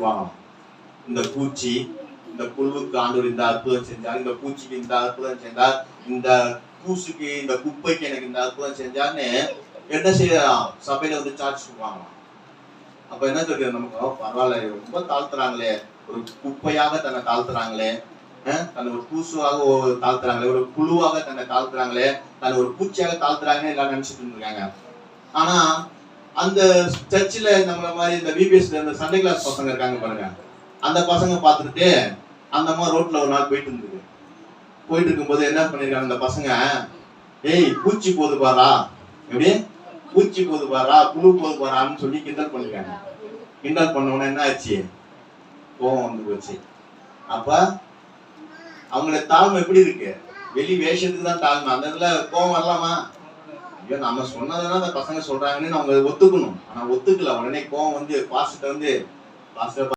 வாங்கலாம். இந்த பூச்சி, இந்த புழுவுக்கு ஆண்டவர் இந்த அற்புதம் செஞ்சார், இந்த பூச்சிக்கு இந்த அற்புதம் செஞ்சார், இந்த பூசுக்கு இந்த குப்பைக்கு எனக்கு இந்த அற்புதம் செஞ்சார்னு என்ன செய்யலாம்? சபையில வந்து சார்ஜ் வாங்கலாம். அப்ப என்ன தெரியும் நமக்கு? பரவாயில்ல, ரொம்ப தாழ்த்துறாங்களே, ஒரு குப்பையாக தன்னை தாழ்த்துறாங்களே, தன்னை ஒரு பூசுவாக தாழ்த்துறாங்களே, ஒரு புழுவாக தன்னை தாழ்த்துறாங்களே, தன்னை ஒரு பூச்சியாக தாழ்த்துறாங்கன்னு எல்லாம் நினைச்சிட்டு இருக்காங்க. ஆனா அந்த சர்ச்சில் நம்மள மாதிரி இந்த விபிஎஸ்ல இந்த சண்டே கிளாஸ் பசங்க இருக்காங்க பாருங்க, அந்த பசங்க பார்த்துட்டு அந்த மாதிரி ரோட்ல ஒரு நாள் போயிட்டு இருந்தது. போயிட்டு இருக்கும்போது என்ன பண்ணிருக்காங்க அந்த பசங்க, ஏய் பூச்சி போது பாரா, எப்படி பூச்சி போது பாரா, புழு போது பாரான்னு சொல்லி கிண்டல் பண்ணிருக்காங்க. கிண்டல் பண்ண உடனே என்ன ஆச்சு? கோவம் வந்து போச்சு. அப்ப அவங்களோட தாழ்மை எப்படி இருக்கு? வெளி வேஷத்துக்கு தான் தாழ்மை. அந்த இடத்துல கோவம் வரலாமா? ஐயோ நம்ம சொன்னதுதான் அந்த பசங்க சொல்றாங்கன்னு அவங்க ஒத்துக்கணும். ஆனா ஒத்துக்கல. உடனே கோவம் வந்து பாஸ்டர் வந்து